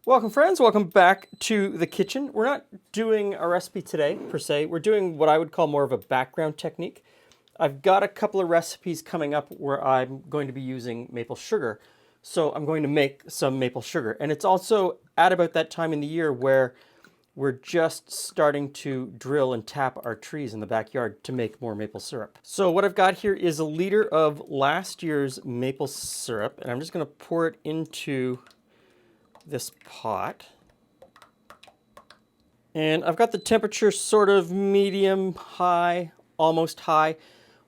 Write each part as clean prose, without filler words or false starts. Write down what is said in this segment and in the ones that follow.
Welcome friends, welcome back to the kitchen. We're not doing a recipe today per se, we're doing what I would call more of a background technique. I've got a couple of recipes coming up where I'm going to be using maple sugar. So I'm going to make some maple sugar. And it's also at about that time in the year where we're just starting to drill and tap our trees in the backyard to make more maple syrup. So what I've got here is a liter of last year's maple syrup, and I'm just going to pour it into this pot. And I've got the temperature sort of medium, high, almost high.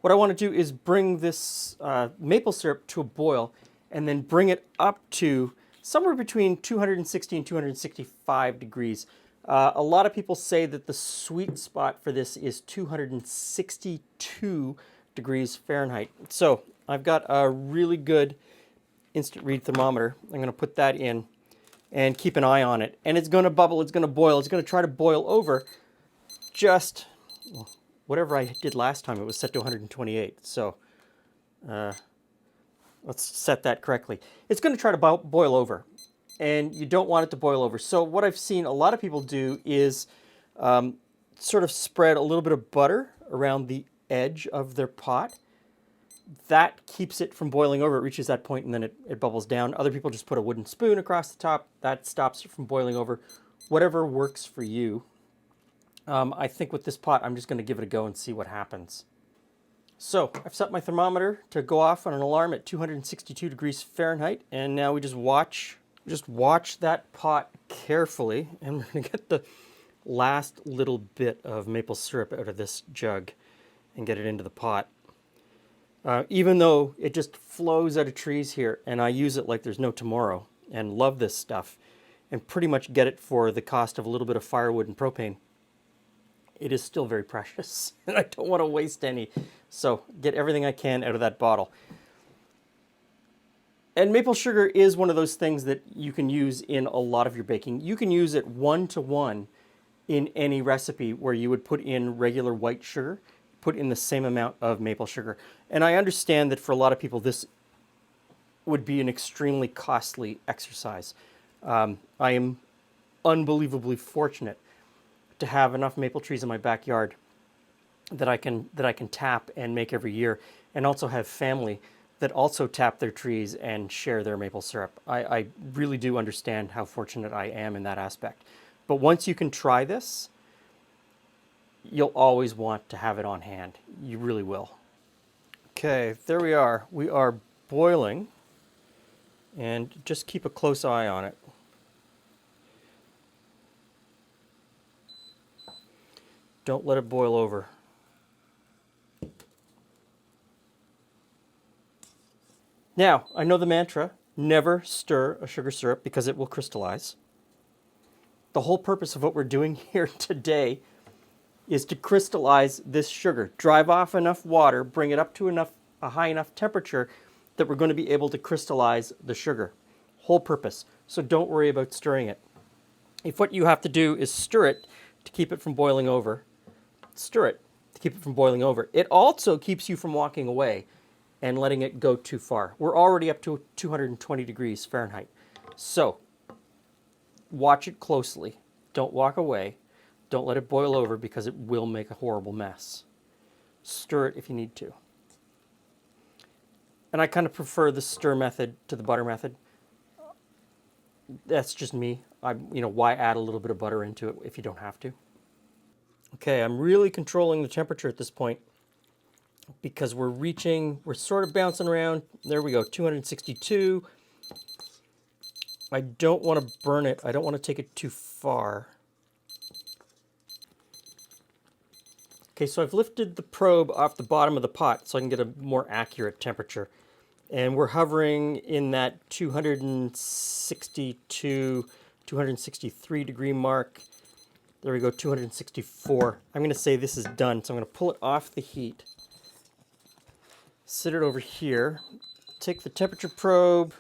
What I want to do is bring this maple syrup to a boil and then bring it up to somewhere between 260 and 265 degrees. A lot of people say that the sweet spot for this is 262 degrees Fahrenheit. So I've got a really good instant read thermometer. I'm going to put that in and keep an eye on it. And it's going to bubble, it's going to boil, it's going to try to boil over just whatever I did last time. It was set to 128. So let's set that correctly. It's going to try to boil over, and you don't want it to boil over. So what I've seen a lot of people do is sort of spread a little bit of butter around the edge of their pot. That keeps it from boiling over. It reaches that point and then it bubbles down. Other people just put a wooden spoon across the top. That stops it from boiling over. Whatever works for you. I think with this pot, I'm just going to give it a go and see what happens. So I've set my thermometer to go off on an alarm at 262 degrees Fahrenheit. And now we just watch that pot carefully. And we're going to get the last little bit of maple syrup out of this jug and get it into the pot. Even though it just flows out of trees here, and I use it like there's no tomorrow and love this stuff and pretty much get it for the cost of a little bit of firewood and propane, it is still very precious and I don't want to waste any. So get everything I can out of that bottle. And maple sugar is one of those things that you can use in a lot of your baking. You can use it 1-to-1 in any recipe where you would put in regular white sugar, put in the same amount of maple sugar. And I understand that for a lot of people this would be an extremely costly exercise. I am unbelievably fortunate to have enough maple trees in my backyard that I can tap and make every year, and also have family that also tap their trees and share their maple syrup. I really do understand how fortunate I am in that aspect. But once you can try this, you'll always want to have it on hand. You really will. Okay, there we are. We are boiling, and just keep a close eye on it. Don't let it boil over. Now, I know the mantra, never stir a sugar syrup because it will crystallize. The whole purpose of what we're doing here today is to crystallize this sugar, drive off enough water, bring it up to a high enough temperature that we're going to be able to crystallize the sugar. Whole purpose. So don't worry about stirring it. If what you have to do is stir it to keep it from boiling over, stir it to keep it from boiling over. It also keeps you from walking away and letting it go too far. We're already up to 220 degrees Fahrenheit. So watch it closely. Don't walk away. Don't let it boil over because it will make a horrible mess. Stir it if you need to. And I kind of prefer the stir method to the butter method. That's just me. Why add a little bit of butter into it if you don't have to? Okay, I'm really controlling the temperature at this point because we're sort of bouncing around. There we go, 262. I don't want to burn it. I don't want to take it too far. Okay, so I've lifted the probe off the bottom of the pot so I can get a more accurate temperature. And we're hovering in that 262, 263 degree mark. There we go, 264. I'm going to say this is done, so I'm going to pull it off the heat. Sit it over here. Take the temperature probe.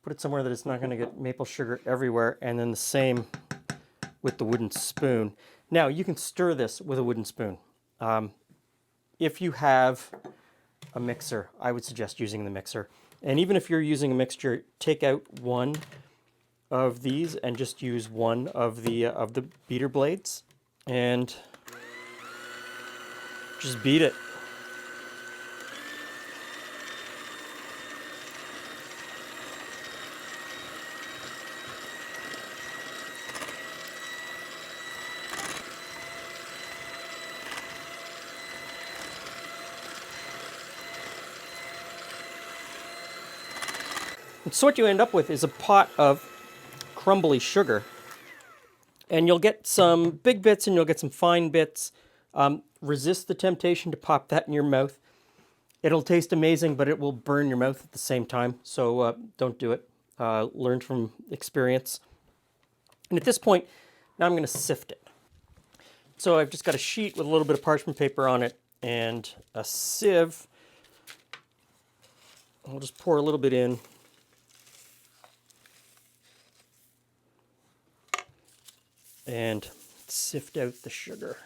Put it somewhere that it's not going to get maple sugar everywhere. And then the same with the wooden spoon. Now, you can stir this with a wooden spoon. If you have a mixer, I would suggest using the mixer. And even if you're using a mixture, take out one of these and just use one of the beater blades and just beat it. And so what you end up with is a pot of crumbly sugar. And you'll get some big bits and you'll get some fine bits. Resist the temptation to pop that in your mouth. It'll taste amazing, but it will burn your mouth at the same time. So don't do it. Learn from experience. And at this point, now I'm going to sift it. So I've just got a sheet with a little bit of parchment paper on it and a sieve. I'll just pour a little bit in. And sift out the sugar.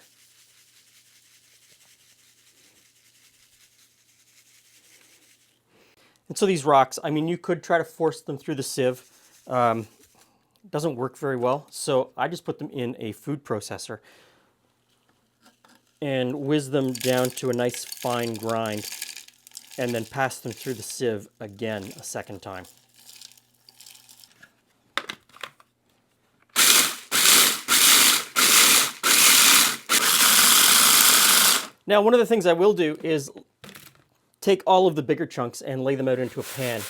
And so these rocks, I mean, you could try to force them through the sieve. It doesn't work very well, so I just put them in a food processor and whiz them down to a nice fine grind, and then pass them through the sieve again a second time. Now, one of the things I will do is take all of the bigger chunks and lay them out into a pan,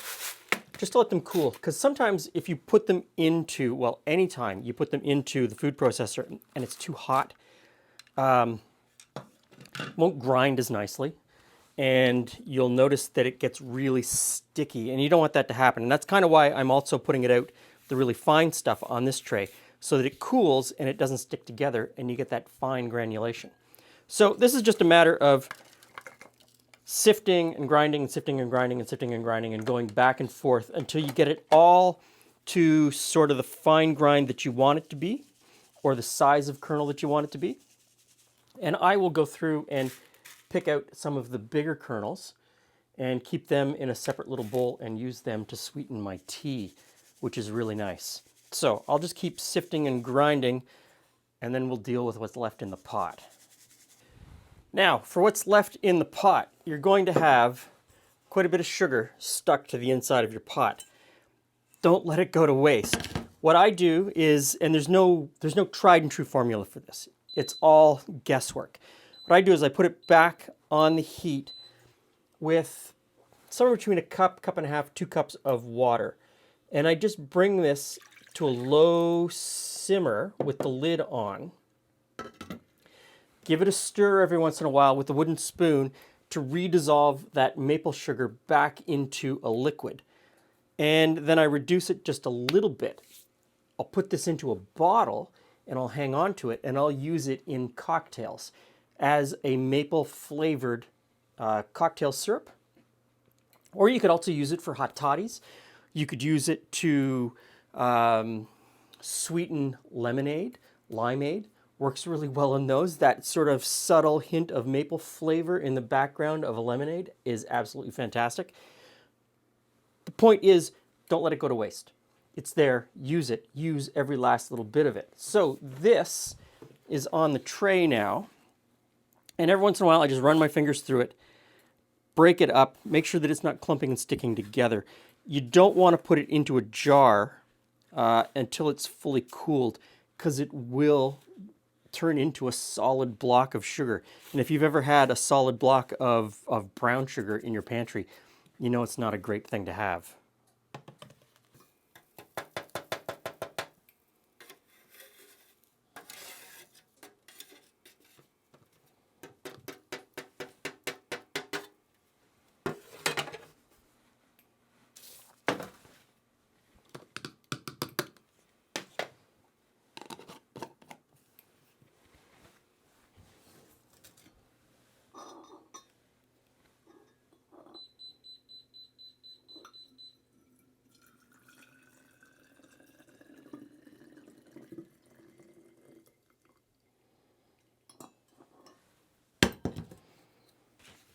just to let them cool. Because sometimes if you put them into, well, anytime you put them into the food processor and it's too hot, it won't grind as nicely. And you'll notice that it gets really sticky, and you don't want that to happen. And that's kind of why I'm also putting it out, the really fine stuff on this tray, so that it cools and it doesn't stick together and you get that fine granulation. So this is just a matter of sifting and grinding and sifting and grinding and sifting and grinding and going back and forth until you get it all to sort of the fine grind that you want it to be, or the size of kernel that you want it to be. And I will go through and pick out some of the bigger kernels and keep them in a separate little bowl and use them to sweeten my tea, which is really nice. So I'll just keep sifting and grinding, and then we'll deal with what's left in the pot. Now, for what's left in the pot, you're going to have quite a bit of sugar stuck to the inside of your pot. Don't let it go to waste. What I do is, and there's no tried and true formula for this. It's all guesswork. What I do is I put it back on the heat with somewhere between a cup, cup and a half, 2 cups of water. And I just bring this to a low simmer with the lid on. Give it a stir every once in a while with a wooden spoon to redissolve that maple sugar back into a liquid. And then I reduce it just a little bit. I'll put this into a bottle and I'll hang on to it, and I'll use it in cocktails as a maple flavored cocktail syrup. Or you could also use it for hot toddies. You could use it to sweeten lemonade, limeade. Works really well in those. That sort of subtle hint of maple flavor in the background of a lemonade is absolutely fantastic. The point is, don't let it go to waste. It's there, use it, use every last little bit of it. So this is on the tray now, and every once in a while I just run my fingers through it, break it up, make sure that it's not clumping and sticking together. You don't want to put it into a jar until it's fully cooled, because it will turn into a solid block of sugar. And if you've ever had a solid block of brown sugar in your pantry, you know it's not a great thing to have.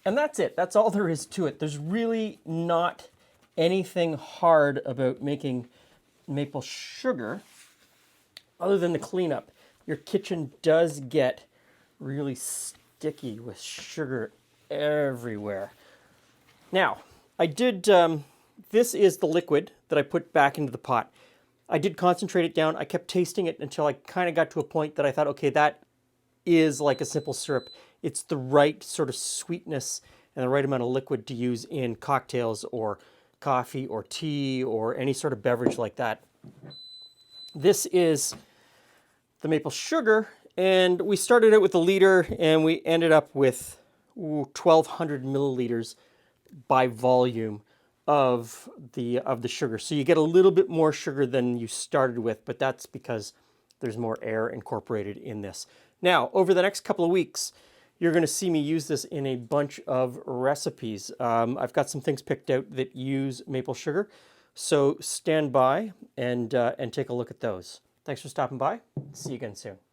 And that's it. That's all there is to it. There's really not anything hard about making maple sugar other than the cleanup. Your kitchen does get really sticky with sugar everywhere. Now, I did, this is the liquid that I put back into the pot. I did concentrate it down. I kept tasting it until I kind of got to a point that I thought, okay, that is like a simple syrup. It's the right sort of sweetness and the right amount of liquid to use in cocktails or coffee or tea or any sort of beverage like that. This is the maple sugar, and we started out with a liter and we ended up with 1,200 milliliters by volume of the sugar. So you get a little bit more sugar than you started with, but that's because there's more air incorporated in this. Now, over the next couple of weeks, you're going to see me use this in a bunch of recipes. I've got some things picked out that use maple sugar, so stand by and take a look at those. Thanks for stopping by. See you again soon.